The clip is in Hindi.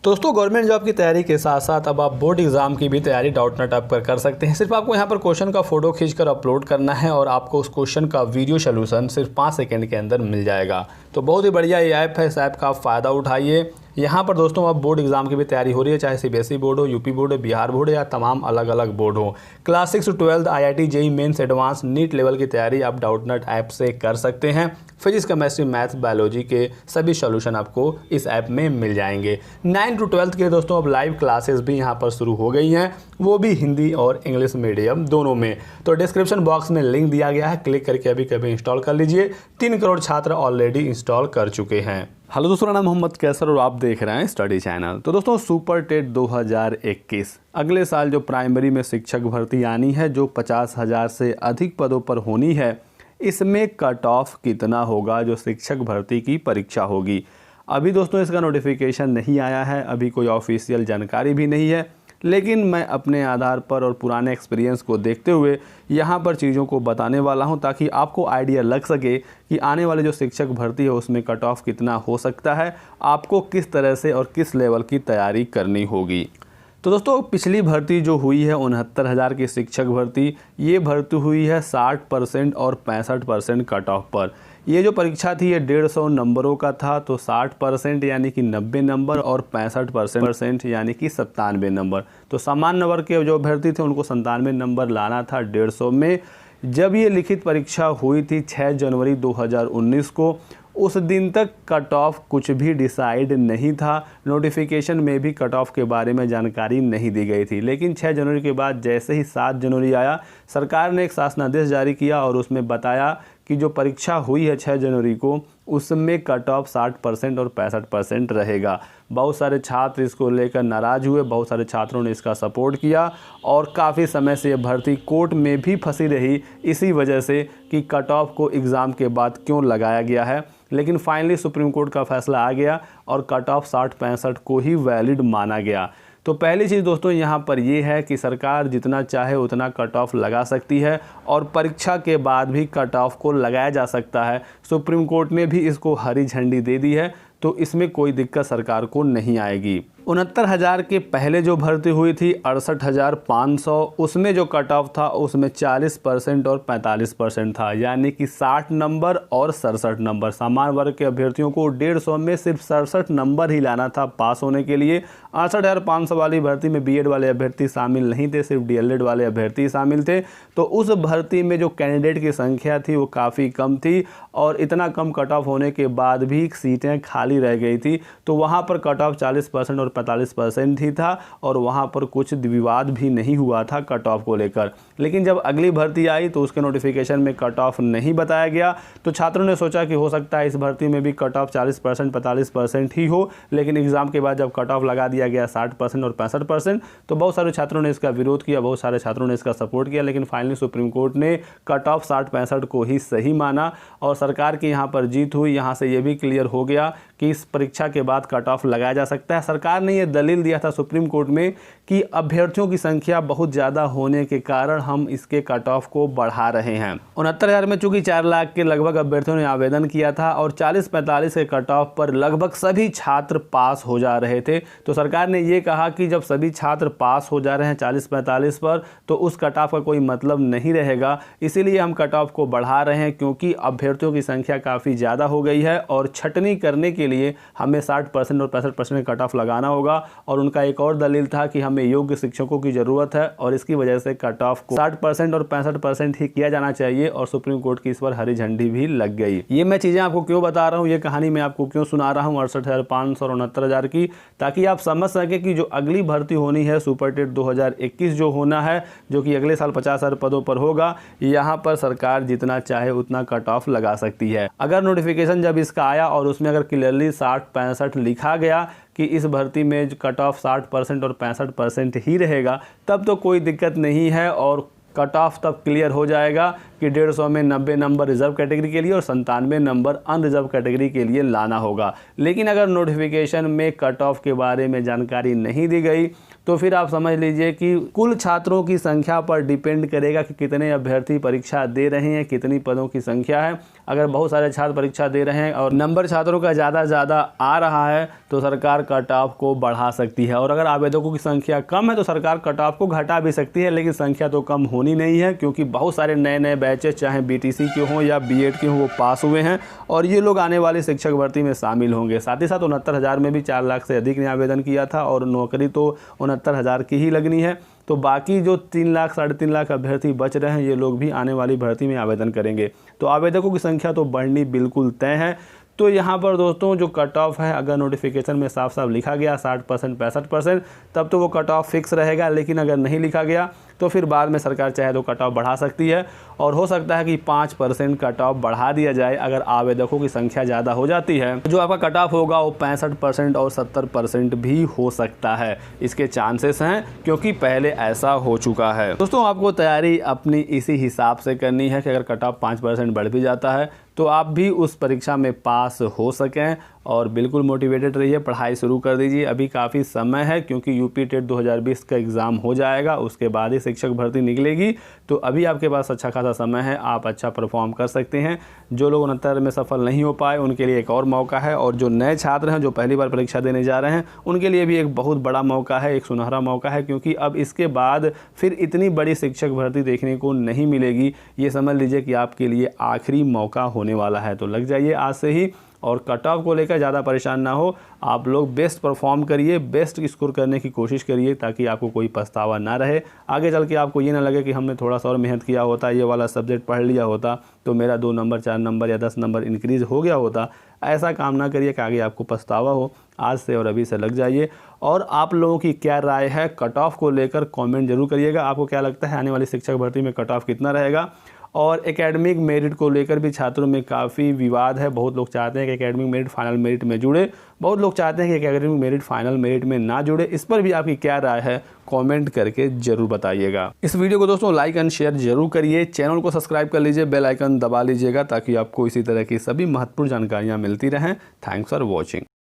दोस्तों गवर्नमेंट जॉब की तैयारी के साथ साथ अब आप बोर्ड एग्जाम की भी तैयारी डाउटनेट ऐप पर कर सकते हैं। सिर्फ आपको यहाँ पर क्वेश्चन का फोटो खींचकर अपलोड करना है और आपको उस क्वेश्चन का वीडियो सोल्यूशन सिर्फ 5 सेकंड के अंदर मिल जाएगा। तो बहुत ही बढ़िया ये ऐप है, इस ऐप का आप फ़ायदा उठाइए। यहाँ पर दोस्तों अब बोर्ड एग्जाम की भी तैयारी हो रही है, चाहे सीबीएसई बोर्ड हो, यूपी बोर्ड हो, बिहार बोर्ड या तमाम अलग अलग बोर्ड हो। Class 6 to 12 IIT JEE mains advance NEET level की तैयारी आप डाउटनेट ऐप से कर सकते हैं। फिजिक्स केमिस्ट्री मैथ्स बायोलॉजी के सभी सॉल्यूशन आपको इस ऐप में मिल जाएंगे। 9 to 12 के दोस्तों अब लाइव क्लासेस भी यहाँ पर शुरू हो गई हैं, वो भी हिंदी और इंग्लिश मीडियम दोनों में। तो डिस्क्रिप्शन बॉक्स में लिंक दिया गया है, क्लिक करके अभी कभी इंस्टॉल कर लीजिए। 3 करोड़ छात्र ऑलरेडी इंस्टॉल कर चुके हैं। हेलो दोस्तों, मेरा नाम मोहम्मद कैसर और आप देख रहे हैं स्टडी चैनल। तो दोस्तों सुपर टेट 2021 अगले साल जो प्राइमरी में शिक्षक भर्ती आनी है, जो 50,000 से अधिक पदों पर होनी है, इसमें कट ऑफ कितना होगा जो शिक्षक भर्ती की परीक्षा होगी। अभी दोस्तों इसका नोटिफिकेशन नहीं आया है, अभी कोई ऑफिशियल जानकारी भी नहीं है, लेकिन मैं अपने आधार पर और पुराने एक्सपीरियंस को देखते हुए यहाँ पर चीज़ों को बताने वाला हूँ, ताकि आपको आइडिया लग सके कि आने वाले जो शिक्षक भर्ती है उसमें कट ऑफ कितना हो सकता है, आपको किस तरह से और किस लेवल की तैयारी करनी होगी। तो दोस्तों पिछली भर्ती जो हुई है 69,000 की शिक्षक भर्ती, ये भर्ती हुई है 60% और 65% कट ऑफ पर। ये जो परीक्षा थी ये 150 नंबरों का था, तो 60% यानी कि 90 नंबर और 65% यानी कि 97 नंबर। तो सामान्य वर्ग के जो अभ्यर्थी थे उनको 97 नंबर लाना था 150 में। जब ये लिखित परीक्षा हुई थी 6 जनवरी 2019 को, उस दिन तक कट ऑफ कुछ भी डिसाइड नहीं था। नोटिफिकेशन में भी कट ऑफ के बारे में जानकारी नहीं दी गई थी, लेकिन 6 जनवरी के बाद जैसे ही 7 जनवरी आया, सरकार ने एक शासनादेश जारी किया और उसमें बताया कि जो परीक्षा हुई है 6 जनवरी को, उसमें कट ऑफ 60% और 65% रहेगा। बहुत सारे छात्र इसको लेकर नाराज़ हुए, बहुत सारे छात्रों ने इसका सपोर्ट किया और काफ़ी समय से ये भर्ती कोर्ट में भी फंसी रही, इसी वजह से कि कट ऑफ को एग्ज़ाम के बाद क्यों लगाया गया है। लेकिन फाइनली सुप्रीम कोर्ट का फैसला आ गया और कट ऑफ 60-65 को ही वैलिड माना गया। तो पहली चीज़ दोस्तों यहाँ पर ये है कि सरकार जितना चाहे उतना कट ऑफ लगा सकती है और परीक्षा के बाद भी कट ऑफ को लगाया जा सकता है। सुप्रीम कोर्ट ने भी इसको हरी झंडी दे दी है, तो इसमें कोई दिक्कत सरकार को नहीं आएगी। 69,000 के पहले जो भर्ती हुई थी 68,500, उसमें जो कट ऑफ था उसमें 40% और 45% था, यानी कि 60 नंबर और 67 नंबर। सामान्य वर्ग के अभ्यर्थियों को 150 में सिर्फ 67 नंबर ही लाना था पास होने के लिए। 68,500 वाली भर्ती में बीएड वाले अभ्यर्थी शामिल नहीं थे, सिर्फ डीएलएड वाले अभ्यर्थी शामिल थे। तो उस भर्ती में जो कैंडिडेट की संख्या थी वो काफ़ी कम थी और इतना कम कट ऑफ होने के बाद भी सीटें खाली रह गई थी। तो वहाँ पर कट ऑफ 40% और 45% ही था और वहाँ पर कुछ विवाद भी नहीं हुआ था कट ऑफ को लेकर। लेकिन जब अगली भर्ती आई तो उसके नोटिफिकेशन में कट ऑफ नहीं बताया गया, तो छात्रों ने सोचा कि हो सकता है इस भर्ती में भी कट ऑफ 40% 45% ही हो। लेकिन एग्जाम के बाद जब कट ऑफ लगा दिया गया 60% और 65%, तो बहुत सारे छात्रों ने इसका विरोध किया, बहुत सारे छात्रों ने इसका सपोर्ट किया। लेकिन फाइनली सुप्रीम कोर्ट ने कट ऑफ 60-65 को ही सही माना और सरकार की यहाँ पर जीत हुई। यहाँ से ये भी क्लियर हो गया कि इस परीक्षा के बाद कट ऑफ लगाया जा सकता है। सरकार ने ये दलील दिया था सुप्रीम कोर्ट में कि अभ्यर्थियों की संख्या बहुत ज़्यादा होने के कारण हम इसके कट ऑफ को बढ़ा रहे हैं। 69,000 में चूंकि 4 लाख के लगभग अभ्यर्थियों ने आवेदन किया था और 40-45 के कट ऑफ पर लगभग सभी छात्र पास हो जा रहे थे। तो सरकार ने ये कहा कि जब सभी छात्र पास हो जा रहे हैं 40-45 पर, तो उस कट ऑफ का कोई मतलब नहीं रहेगा। इसीलिए हम कट ऑफ को बढ़ा रहे हैं, क्योंकि अभ्यर्थियों की संख्या काफ़ी ज़्यादा हो गई है और छटनी करने के लिए हमें 60% और 65% कट ऑफ लगाना होगा। और उनका एक और दलील था कि हमें योग्य शिक्षकों की ज़रूरत है और इसकी वजह से कट ऑफ को 60% और 65% ही किया जाना चाहिए और सुप्रीम कोर्ट की इस पर हरी झंडी भी लग गई। ये मैं चीज़ें आपको क्यों बता रहा हूँ, ये कहानी मैं आपको क्यों सुना रहा हूँ 68,500 और 69,000 की, ताकि आप समझ सकें कि जो अगली भर्ती होनी है सुपर टेट 2021 जो होना है, जो कि अगले साल 50,000 पदों पर होगा, यहाँ पर सरकार जितना चाहे उतना कट ऑफ लगा सकती है। अगर नोटिफिकेशन जब इसका आया और उसमें अगर क्लियरली 60-65 लिखा गया कि इस भर्ती में कट ऑफ 60% और 65% ही रहेगा, तब तो कोई दिक्कत नहीं है और कट ऑफ तब क्लियर हो जाएगा कि 150 में 90 नंबर रिजर्व कैटेगरी के लिए और 97 नंबर अनरिजर्व कैटेगरी के लिए लाना होगा। लेकिन अगर नोटिफिकेशन में कट ऑफ के बारे में जानकारी नहीं दी गई तो फिर आप समझ लीजिए कि कुल छात्रों की संख्या पर डिपेंड करेगा कि कितने अभ्यर्थी परीक्षा दे रहे हैं, कितनी पदों की संख्या है। अगर बहुत सारे छात्र परीक्षा दे रहे हैं और नंबर छात्रों का ज़्यादा आ रहा है तो सरकार कट ऑफ को बढ़ा सकती है, और अगर आवेदकों की संख्या कम है तो सरकार कट ऑफ को घटा भी सकती है। लेकिन संख्या तो कम होनी नहीं है, क्योंकि बहुत सारे नए बैचेस चाहे बीटीसी के हों या बीएड के हों वो पास हुए हैं और ये लोग आने वाली शिक्षक भर्ती में शामिल होंगे। साथ ही साथ 69,000 में भी 4 लाख से अधिक ने आवेदन किया था और नौकरी तो 69,000 की ही लगनी है। तो बाकी जो 3 लाख 3.5 लाख अभ्यर्थी बच रहे हैं ये लोग भी आने वाली भर्ती में आवेदन करेंगे। तो आवेदकों की संख्या तो बढ़नी बिल्कुल तय है। तो यहाँ पर दोस्तों जो कट ऑफ है, अगर नोटिफिकेशन में साफ साफ लिखा गया 60% 65% तब तो वो कट ऑफ फिक्स रहेगा। लेकिन अगर नहीं लिखा गया तो फिर बाद में सरकार चाहे तो कट ऑफ बढ़ा सकती है, और हो सकता है कि 5% कट ऑफ बढ़ा दिया जाए अगर आवेदकों की संख्या ज़्यादा हो जाती है। जो आपका कट ऑफ होगा वो 65% और 70% भी हो सकता है। इसके चांसेस हैं क्योंकि पहले ऐसा हो चुका है। दोस्तों आपको तैयारी अपनी इसी हिसाब से करनी है कि अगर कट ऑफ 5% बढ़ भी जाता है तो आप भी उस परीक्षा में पास हो सकें। और बिल्कुल मोटिवेटेड रहिए, पढ़ाई शुरू कर दीजिए, अभी काफ़ी समय है क्योंकि यूपी टेट 2020 का एग्ज़ाम हो जाएगा, उसके बाद ही शिक्षक भर्ती निकलेगी। तो अभी आपके पास अच्छा खासा समय है, आप अच्छा परफॉर्म कर सकते हैं। जो लोग 69 में सफल नहीं हो पाए उनके लिए एक और मौका है, और जो नए छात्र हैं जो पहली बार परीक्षा देने जा रहे हैं उनके लिए भी एक बहुत बड़ा मौका है, एक सुनहरा मौका है, क्योंकि अब इसके बाद फिर इतनी बड़ी शिक्षक भर्ती देखने को नहीं मिलेगी। ये समझ लीजिए कि आपके लिए आखिरी मौका होने वाला है। तो लग जाइए आज से ही, और कट ऑफ को लेकर ज़्यादा परेशान ना हो। आप लोग बेस्ट परफॉर्म करिए, बेस्ट स्कोर करने की कोशिश करिए ताकि आपको कोई पछतावा ना रहे। आगे चल के आपको ये ना लगे कि हमने थोड़ा सा और मेहनत किया होता, ये वाला सब्जेक्ट पढ़ लिया होता तो मेरा 2 नंबर 4 नंबर या 10 नंबर इंक्रीज़ हो गया होता। ऐसा काम ना करिए कि आगे आपको पछतावा हो। आज से और अभी से लग जाइए। और आप लोगों की क्या राय है कट ऑफ को लेकर कमेंट जरूर करिएगा। आपको क्या लगता है आने वाली शिक्षक भर्ती में कट ऑफ कितना रहेगा? और एकेडमिक मेरिट को लेकर भी छात्रों में काफ़ी विवाद है। बहुत लोग चाहते हैं कि एकेडमिक मेरिट फाइनल मेरिट में जुड़े, बहुत लोग चाहते हैं कि एकेडमिक मेरिट फाइनल मेरिट में ना जुड़े। इस पर भी आपकी क्या राय है कमेंट करके जरूर बताइएगा। इस वीडियो को दोस्तों लाइक एंड शेयर जरूर करिए, चैनल को सब्सक्राइब कर लीजिए, बेल आइकन दबा लीजिएगा ताकि आपको इसी तरह की सभी महत्वपूर्ण जानकारियाँ मिलती रहें। Thanks for watching.